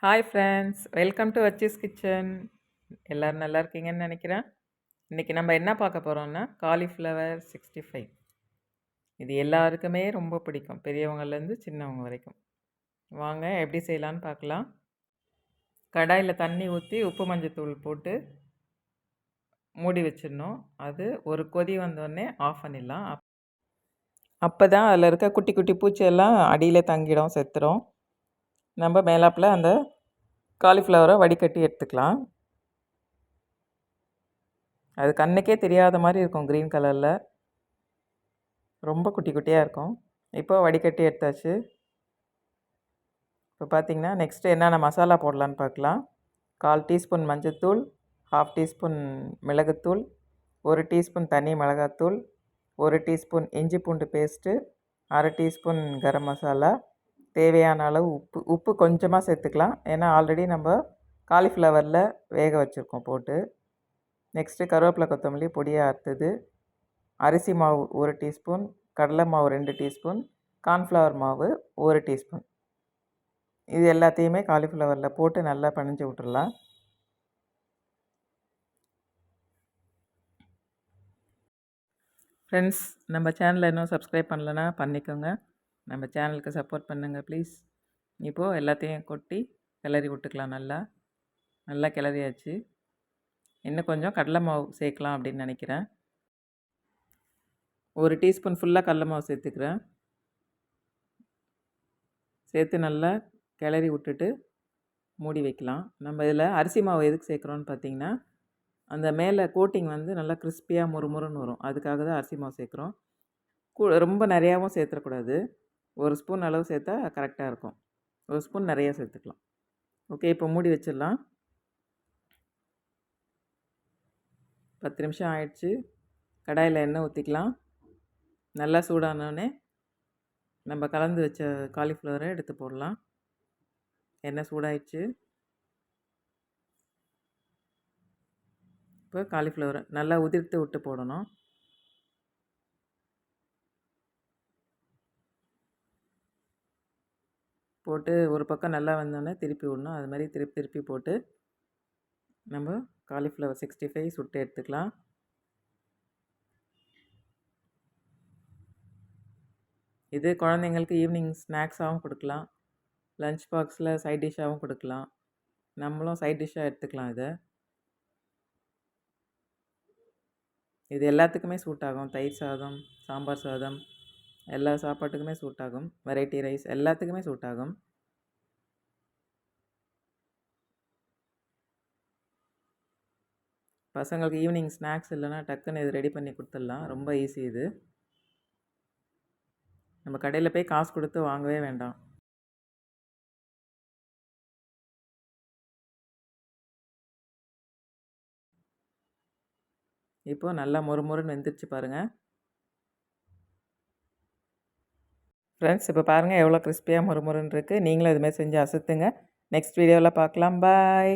Hi friends, welcome to வச்சிஸ் kitchen. எல்லோரும் நல்லா இருக்கீங்கன்னு நினைக்கிறேன். இன்றைக்கி நம்ம என்ன பார்க்க போகிறோம்னா காலிஃப்ளவர் 65. இது எல்லாருக்குமே ரொம்ப பிடிக்கும், பெரியவங்கலேருந்து சின்னவங்க வரைக்கும். வாங்க எப்படி செய்யலான்னு பார்க்கலாம். கடாயில் தண்ணி ஊற்றி உப்பு மஞ்சத்தூள் போட்டு மூடி வச்சிடணும். அது ஒரு கொதி வந்தோடனே ஆஃப் பண்ணிடலாம். அப்போ தான் அதில் இருக்க குட்டி குட்டி பூச்சியெல்லாம் அடியில் தங்கிடும், செத்துரும். நம்ம மேலாப்பில் அந்த காலிஃப்ளவரை வடிகட்டி எடுத்துக்கலாம். அது கண்ணுக்கே தெரியாத மாதிரி இருக்கும், க்ரீன் கலரில் ரொம்ப குட்டி குட்டியாக இருக்கும். இப்போ வடிகட்டி எடுத்தாச்சு. இப்போ பார்த்திங்கன்னா நெக்ஸ்ட்டு என்னென்ன மசாலா போடலான்னு பார்க்கலாம். 1/4 டீஸ்பூன் மஞ்சத்தூள், 1/2 டீஸ்பூன் மிளகுத்தூள், 1 டீஸ்பூன் தனி மிளகாத்தூள், 1 டீஸ்பூன் இஞ்சி பூண்டு பேஸ்ட்டு, 1/2 டீஸ்பூன் கரம் மசாலா, தேவையான அளவு உப்பு கொஞ்சமாக சேர்த்துக்கலாம். ஏன்னா ஆல்ரெடி நம்ம காலிஃப்ளவரில் வேக வச்சுருக்கோம் போட்டு. நெக்ஸ்ட்டு கருவேப்பிலை கொத்தமல்லி பொடியாக அறுத்தது, அரிசி மாவு 1 டீஸ்பூன், கடலை மாவு 2 டீஸ்பூன், கார்ன்ஃப்ளவர் மாவு 1 டீஸ்பூன். இது எல்லாத்தையுமே காலிஃப்ளவரில் போட்டு நல்லா பிணைஞ்சு விட்டுறலாம். ஃப்ரெண்ட்ஸ், நம்ம சேனலை இன்னும் சப்ஸ்கிரைப் பண்ணலைன்னா பண்ணிக்கோங்க. நம்ம சேனலுக்கு சப்போர்ட் பண்ணுங்கள் ப்ளீஸ். இப்போது எல்லாத்தையும் கொட்டி கிளறி விட்டுக்கலாம். நல்லா கிளறியாச்சு. இன்னும் கொஞ்சம் கடலை மாவு சேர்க்கலாம் அப்படின்னு நினைக்கிறேன். 1 டீஸ்பூன் ஃபுல்லாக கடலை மாவு சேர்த்துக்கிறேன். சேர்த்து நல்லா கிளறி விட்டுட்டு மூடி வைக்கலாம். நம்ம இதில் அரிசி மாவு எதுக்கு சேர்க்குறோன்னு பார்த்திங்கன்னா, அந்த மேலே கோட்டிங் வந்து நல்லா கிறிஸ்பியாக முறுமுறுன்னு வரும். அதுக்காக தான் அரிசி மாவு சேர்க்குறோம். ரொம்ப நிறையாவும் சேர்த்துடக்கூடாது. 1 ஸ்பூன் அளவு சேர்த்தா கரெக்டாக இருக்கும். 1 ஸ்பூன் நிறையா சேர்த்துக்கலாம். ஓகே, இப்போ மூடி வச்சிடலாம். 10 நிமிஷம் ஆயிடுச்சு. கடாயில் எண்ணெய் ஊற்றிக்கலாம். நல்லா சூடானோடனே நம்ம கலந்து வச்ச காலிஃப்ளவரை எடுத்து போடலாம். எண்ணெய் சூடாயிடுச்சு. இப்போ காலிஃப்ளவரை நல்லா உதிர்த்து விட்டு போடணும். போட்டு ஒரு பக்கம் நல்லா வந்தோடனே திருப்பி விடணும். அது மாதிரி திருப்பி போட்டு நம்ம காலிஃப்ளவர் 65 சுட்டு எடுத்துக்கலாம். இது குழந்தைங்களுக்கு ஈவினிங் ஸ்நாக்ஸாகவும் கொடுக்கலாம், லஞ்ச் பாக்ஸில் சைட் டிஷ்ஷாகவும் கொடுக்கலாம். நம்மளும் சைட் டிஷ்ஷாக எடுத்துக்கலாம். இது எல்லாத்துக்குமே சூட் ஆகும். தயிர் சாதம், சாம்பார் சாதம், எல்லா சாப்பாட்டுக்குமே சூட் ஆகும். வெரைட்டி ரைஸ் எல்லாத்துக்குமே சூட் ஆகும். பசங்களுக்கு ஈவினிங் ஸ்நாக்ஸ் இல்லைன்னா டக்குன்னு இது ரெடி பண்ணி கொடுத்துடலாம். ரொம்ப ஈஸி இது. நம்ம கடையில் போய் காசு கொடுத்து வாங்கவே வேண்டாம். இப்போது நல்லா மொறுமொறுன்னு வெந்துருச்சு பாருங்கள். ஃப்ரெண்ட்ஸ், இப்போ பாருங்கள் எவ்வளோ கிறிஸ்பியாக மொறுமொறுன்னு இருக்குது. நீங்களும் இதுமாதிரி செஞ்சு அசத்துங்க. நெக்ஸ்ட் வீடியோவில் பார்க்கலாம். பாய்.